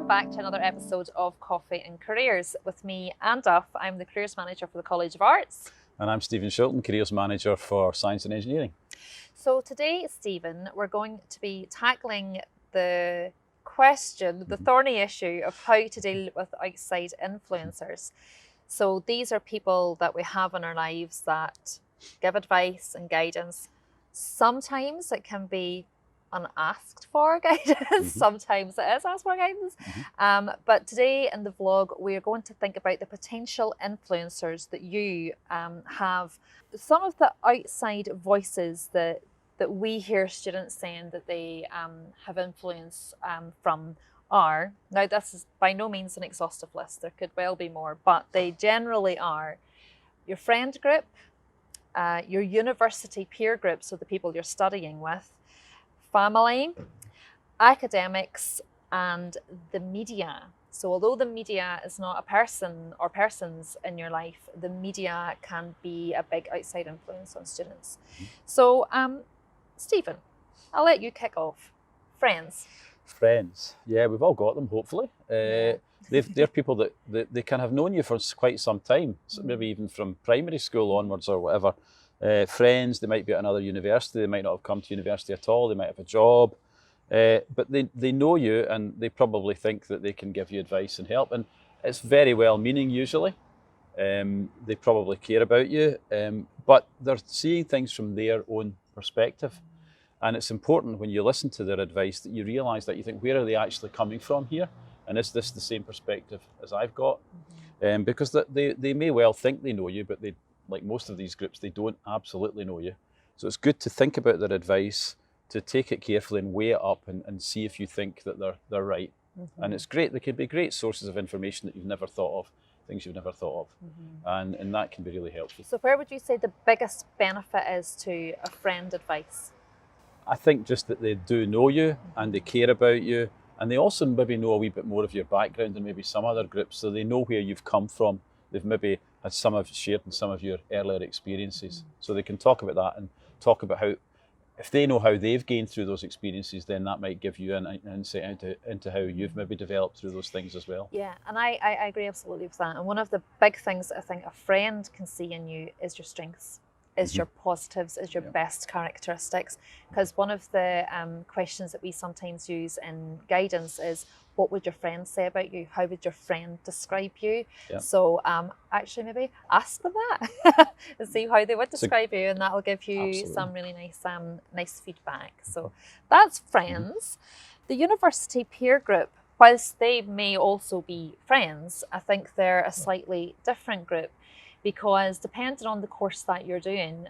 welcome back to another episode of Coffee and Careers with me, Anne Duff. I'm the Careers Manager for the College of Arts. And I'm Stephen Shilton, Careers Manager for Science and Engineering. So today, Stephen, we're going to be tackling the question, the thorny issue of how to deal with outside influencers. So these are people that we have in our lives that give advice and guidance. Sometimes it can be unasked for guidance, sometimes it is asked for guidance. But today in the vlog, we are going to think about the potential influencers that you have. Some of the outside voices that we hear students saying that they have influence from are, now this is by no means an exhaustive list, there could well be more, but they generally are your friend group, your university peer group, so the people you're studying with, family, academics, and the media. So although the media is not a person or persons in your life, the media can be a big outside influence on students. So Stephen, I'll let you kick off. Friends. Friends, yeah, we've all got them, hopefully. They're people that they can have known you for quite some time, so maybe even from primary school onwards or whatever. Friends, they might be at another university, they might not have come to university at all, they might have a job, but they know you and they probably think that they can give you advice and help, and it's very well meaning usually. They probably care about you, but they're seeing things from their own perspective. And it's important when you listen to their advice that you realise that you think, where are they actually coming from here? And is this the same perspective as I've got? Because they may well think they know you, but they, like most of these groups, they don't absolutely know you. So it's good to think about their advice, to take it carefully and weigh it up and see if you think that they're right. And it's great, they can be great sources of information that you've never thought of, things you've never thought of. And that can be really helpful. So where would you say the biggest benefit is to a friend advice? I think just that they do know you and they care about you, and they also maybe know a wee bit more of your background than maybe some other groups, so they know where you've come from. They've maybe had shared in some of your earlier experiences, so they can talk about that and talk about how, if they know how they've gained through those experiences, then that might give you an insight into how you've maybe developed through those things as well. Yeah, and I agree absolutely with that. And one of the big things I think a friend can see in you is your strengths, is your positives, is your best characteristics. Because one of the questions that we sometimes use in guidance is, what would your friend say about you? How would your friend describe you? So actually maybe ask them that and see how they would describe you, and that'll give you some really nice feedback. So that's friends. The university peer group, whilst they may also be friends, I think they're a slightly different group, because depending on the course that you're doing,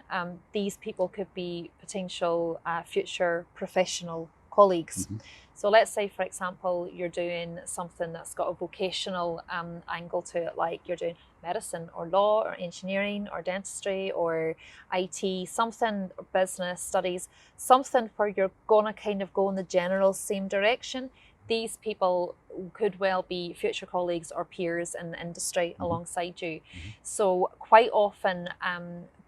these people could be potential future professional colleagues. So let's say, for example, you're doing something that's got a vocational angle to it, like you're doing medicine or law or engineering or dentistry or IT, something, business studies, something where you're gonna kind of go in the general same direction. These people could well be future colleagues or peers in the industry alongside you. So quite often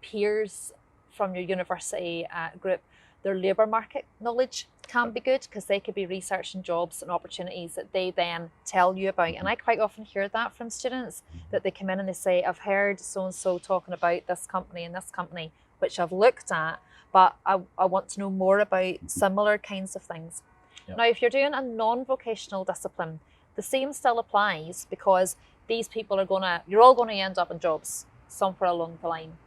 peers from your university group, their labour market knowledge can be good, because they could be researching jobs and opportunities that they then tell you about. And I quite often hear that from students, that they come in and they say, I've heard so-and-so talking about this company and this company, which I've looked at, but I want to know more about similar kinds of things. Now, if you're doing a non-vocational discipline, the same still applies, because these people you're all gonna end up in jobs somewhere along the line.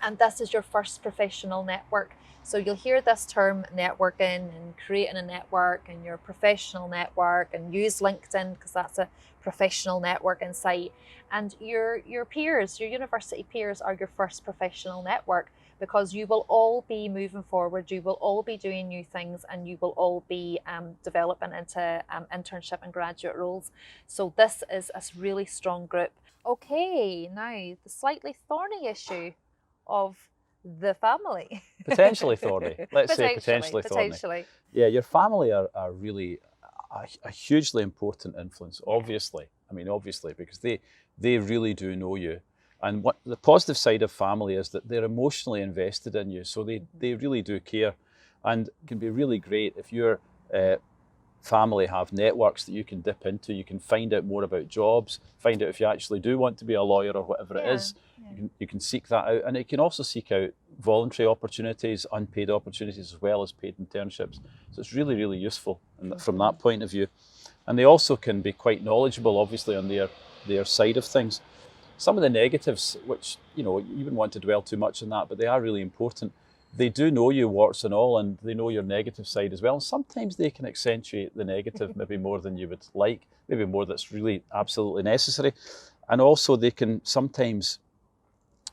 And this is your first professional network. So you'll hear this term networking and creating a network and your professional network, and use LinkedIn because that's a professional networking site. And your peers, your university peers, are your first professional network, because you will all be moving forward, you will all be doing new things, and you will all be developing into internship and graduate roles. So this is a really strong group. Okay, now the slightly thorny issue of the family. Potentially thorny. Let's say potentially thorny. Yeah, your family are really a hugely important influence, obviously. I mean, obviously, because they really do know you. And what the positive side of family is that they're emotionally invested in you, so they really do care. And it can be really great if you're family have networks that you can dip into. You can find out more about jobs, find out if you actually do want to be a lawyer or whatever it is. You can seek that out, and it can also seek out voluntary opportunities, unpaid opportunities, as well as paid internships. So it's really, really useful from that point of view. And they also can be quite knowledgeable, obviously, on their side of things. Some of the negatives, which, you wouldn't want to dwell too much on that, but they are really important. They do know you, warts and all, and they know your negative side as well. And sometimes they can accentuate the negative maybe more than you would like, maybe more that's really absolutely necessary. And also they can sometimes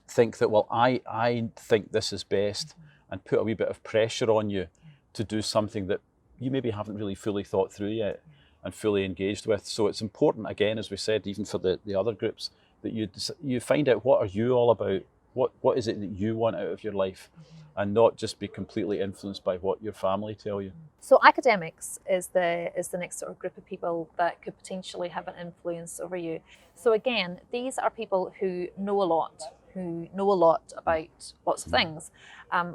think that, well, I think this is best, and put a wee bit of pressure on you to do something that you maybe haven't really fully thought through yet and fully engaged with. So it's important, again, as we said, even for the other groups, that you find out what are you all about, what is it that you want out of your life, and not just be completely influenced by what your family tell you. So academics is the next sort of group of people that could potentially have an influence over you. So again, these are people who know a lot about lots of things.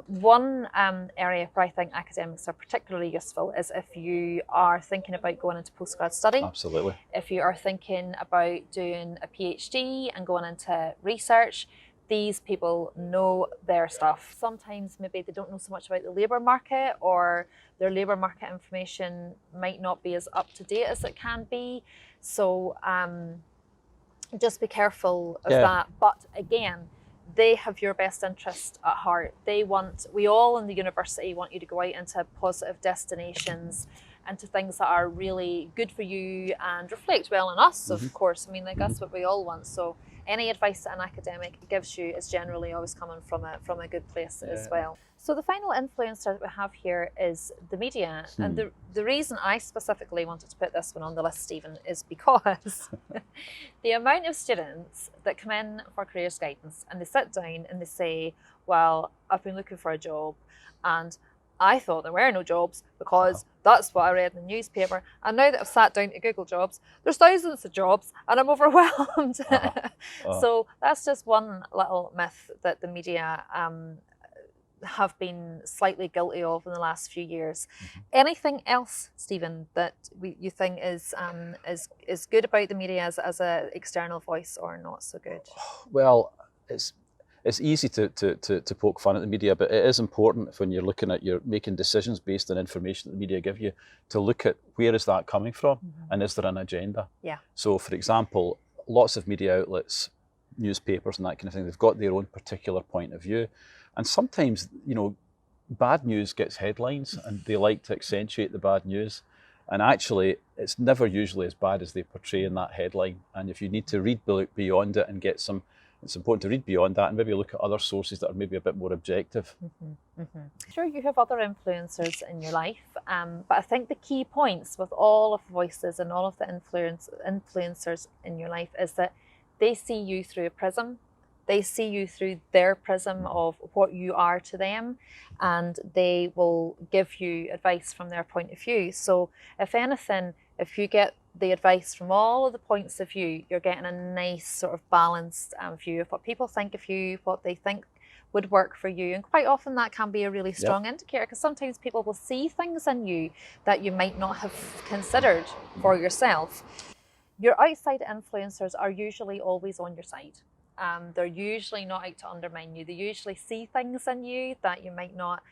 One area where I think academics are particularly useful is if you are thinking about going into postgrad study. Absolutely. If you are thinking about doing a PhD and going into research, these people know their stuff. Sometimes maybe they don't know so much about the labour market, or their labour market information might not be as up to date as it can be. So just be careful of that. But again, they have your best interest at heart. We all in the university want you to go out into positive destinations, and to things that are really good for you and reflect well on us, of course. I mean, like, that's what we all want. So any advice that an academic gives you is generally always coming from a good place as well. So the final influencer that we have here is the media. And the reason I specifically wanted to put this one on the list, Stephen, is because the amount of students that come in for careers guidance and they sit down and they say, well, I've been looking for a job and I thought there were no jobs because that's what I read in the newspaper. And now that I've sat down to Google jobs, there's thousands of jobs and I'm overwhelmed. So that's just one little myth that the media have been slightly guilty of in the last few years. Anything else, Stephen, that you think is good about the media as an external voice, or not so good? Well, it's easy to poke fun at the media, but it is important when you're looking at making decisions based on information that the media give you, to look at where is that coming from, and is there an agenda? Yeah. So, for example, lots of media outlets, newspapers and that kind of thing, they've got their own particular point of view. And sometimes, bad news gets headlines and they like to accentuate the bad news. And actually, it's never usually as bad as they portray in that headline. And if you need to read beyond it and get some, it's important to read beyond that and maybe look at other sources that are maybe a bit more objective. Sure, you have other influencers in your life, but I think the key points with all of the voices and all of the influencers in your life is that they see you through a prism. They see you through their prism of what you are to them, and they will give you advice from their point of view. So if anything, if you get the advice from all of the points of view, you're getting a nice sort of balanced view of what people think of you, what they think would work for you. And quite often that can be a really strong indicator, because sometimes people will see things in you that you might not have considered for yourself. Your outside influencers are usually always on your side. They're usually not out to undermine you. They usually see things in you that you might not,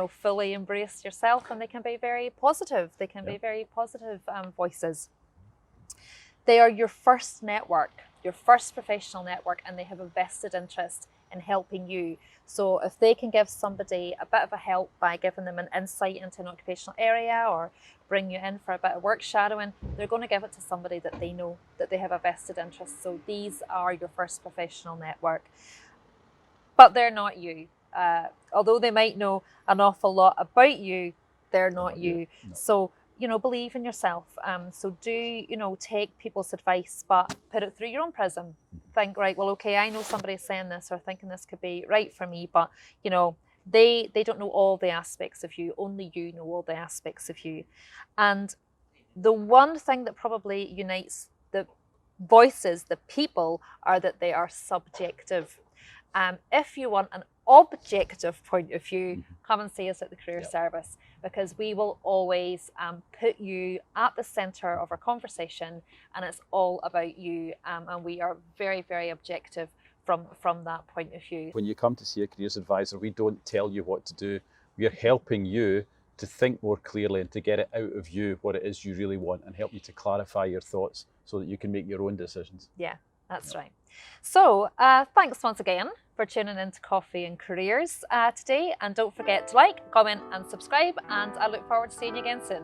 fully embrace yourself, and they can be very positive. They can be very positive voices. They are your first network, your first professional network, and they have a vested interest in helping you. So if they can give somebody a bit of a help by giving them an insight into an occupational area or bring you in for a bit of work shadowing, they're going to give it to somebody that they know, that they have a vested interest. So these are your first professional network. But they're not you. Although they might know an awful lot about you, they're not you. No. So, believe in yourself. So do, take people's advice, but put it through your own prism. Think, right, well, okay, I know somebody's saying this or thinking this could be right for me, but, they don't know all the aspects of you. Only you know all the aspects of you. And the one thing that probably unites the voices, the people, are that they are subjective. If you want an objective point of view, Mhm. come and see us at the Career Yep. Service, because we will always put you at the centre of our conversation, and it's all about you, and we are very, very objective from that point of view. When you come to see a careers advisor, we don't tell you what to do. We are helping you to think more clearly and to get it out of you what it is you really want, and help you to clarify your thoughts so that you can make your own decisions. Yeah, that's right. So thanks once again for tuning in to Coffee and Careers today, and don't forget to like, comment and subscribe, and I look forward to seeing you again soon.